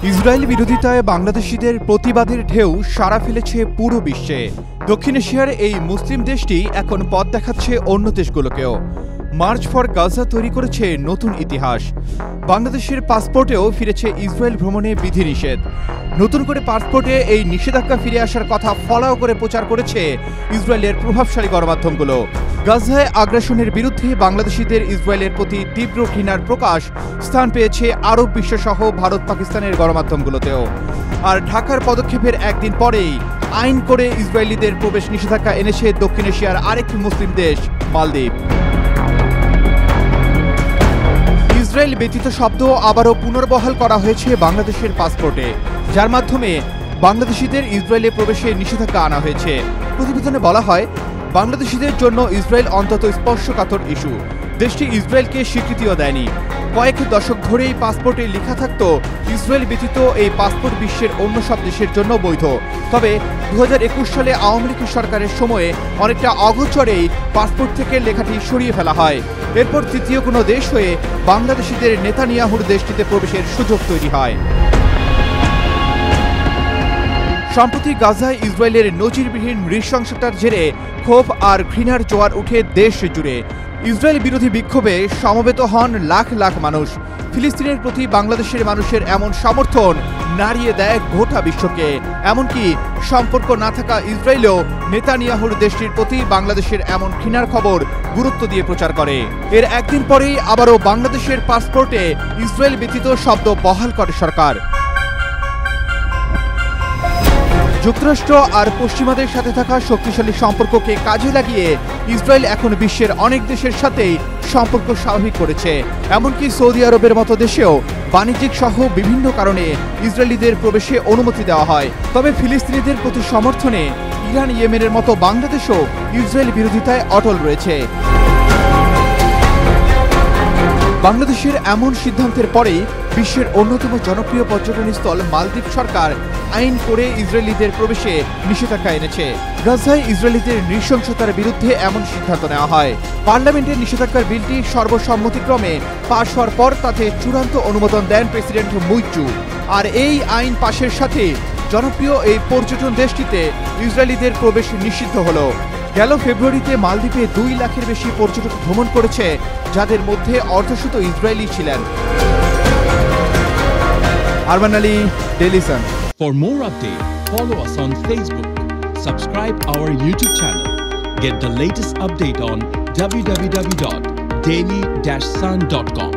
Israel বিরোধিতায় বাংলাদেশিদের প্রতিবাদের ঢেউ সাড়া ফেলেছে পুরো বিশ্বে। দক্ষিণ এশিয়ার এই মুসলিম দেশটি এখন পথ দেখাচ্ছে অন্য দেশগুলোকেও। মার্চ ফর গাজা তৈরি করেছে নতুন ইতিহাস। বাংলাদেশের পাসপোর্টেও ফিরেছে ইসরায়েল ভ্রমণে বিধিনিষেধ। নতুন করে পাসপোর্টে এই নিষেধাজ্ঞা ফিরে আসার কথা ফলাও করে প্রচার করেছে ইসরায়েলের প্রভাবশালী গণমাধ্যমগুলো। গাজায় আগ্রাসনের বিরুদ্ধে বাংলাদেশিদের ইসরায়েলের প্রতি তীব্র ঘৃণার প্রকাশ স্থান পেয়েছে আরব বিশ্বসহ ভারত পাকিস্তানের গণমাধ্যমগুলোতেও। আর ঢাকার পদক্ষেপের একদিন পরেই আইন করে ইসরায়েলিদের প্রবেশ নিষেধাজ্ঞা এনেছে দক্ষিণ এশিয়ার আরেকটি মুসলিম দেশ মালদ্বীপ। ইসরায়েল ব্যতীত শব্দ আবারও পুনর্বহাল করা হয়েছে বাংলাদেশের পাসপোর্টে, যার মাধ্যমে বাংলাদেশিদের ইসরায়েলে প্রবেশে নিষেধাজ্ঞা আনা হয়েছে। প্রতিবেদনে বলা হয়, বাংলাদেশিদের জন্য ইসরায়েল অন্তত স্পর্শকাতর ইস্যু। দেশটি ইসরায়েলকে স্বীকৃতিও দেয়নি। কয়েক দশক ধরেই পাসপোর্টে লেখা থাকত ইসরায়েল ব্যতীত এই পাসপোর্ট বিশ্বের অন্য সব দেশের জন্য বৈধ। তবে 2021 সালে আওয়ামী লীগ সরকারের সময়ে অনেকটা অগোচরেই পাসপোর্ট থেকে লেখাটি সরিয়ে ফেলা হয়। এরপর তৃতীয় কোনো দেশ হয়ে বাংলাদেশিদের নেতানিয়াহুর দেশটিতে প্রবেশের সুযোগ তৈরি হয়। সম্প্রতি গাজায় ইসরায়েলের নজিরবিহীন নৃশংসতার জেরে ক্ষোভ আর ঘৃণার জোয়ার উঠে দেশ জুড়ে। ইসরায়েল বিরোধী বিক্ষোভে সমবেত হন লাখ লাখ মানুষ। ফিলিস্তিনের প্রতি বাংলাদেশের মানুষের এমন সমর্থন নাড়িয়ে দেয় গোটা বিশ্বকে। এমনকি সম্পর্ক না থাকা ইসরায়েলও নেতানিয়াহুর দেশটির প্রতি বাংলাদেশের এমন ঘৃণার খবর গুরুত্ব দিয়ে প্রচার করে। এর একদিন পরেই আবারও বাংলাদেশের পাসপোর্টে ইসরায়েল ব্যতীত শব্দ বহাল করে সরকার। যুক্তরাষ্ট্র আর পশ্চিমাদের সাথে থাকা শক্তিশালী সম্পর্ককে কাজে লাগিয়ে ইসরায়েল এখন বিশ্বের অনেক দেশের সাথেই সম্পর্ক স্বাভাবিক করেছে। এমনকি সৌদি আরবের মতো দেশেও বাণিজ্যিক সহ বিভিন্ন কারণে ইসরায়েলিদের প্রবেশে অনুমতি দেওয়া হয়। তবে ফিলিস্তিনিদের প্রতি সমর্থনে ইরান, ইয়েমেনের মতো বাংলাদেশও ইসরায়েল বিরোধিতায় অটল রয়েছে। বাংলাদেশের এমন সিদ্ধান্তের পরেই বিশ্বের অন্যতম জনপ্রিয় পর্যটনস্থল মালদ্বীপ সরকার আইন করে ইসরায়েলিদের প্রবেশে নিষেধাজ্ঞা এনেছে। গাজায় ইসরায়েলিদের নৃশংসতার বিরুদ্ধে এমন সিদ্ধান্ত নেওয়া হয়। পার্লামেন্টের নিষেধাজ্ঞার বিলটি সর্বসম্মতিক্রমে পাশ হওয়ার পর তাতে চূড়ান্ত অনুমোদন দেন প্রেসিডেন্ট মুইচু। আর এই আইন পাশের সাথে জনপ্রিয় এই পর্যটন দেশটিতে ইসরায়েলিদের প্রবেশ নিষিদ্ধ হলো। গেল ফেব্রুয়ারিতে মালদ্বীপে 2 লাখের বেশি পর্যটক ভ্রমণ করেছে, যাদের মধ্যে অর্ধশত ইসরায়েলি ছিলেন। Arman Ali, Daily Sun. For more updates, follow us on Facebook, subscribe our YouTube channel, get the latest update on www.daily-sun.com.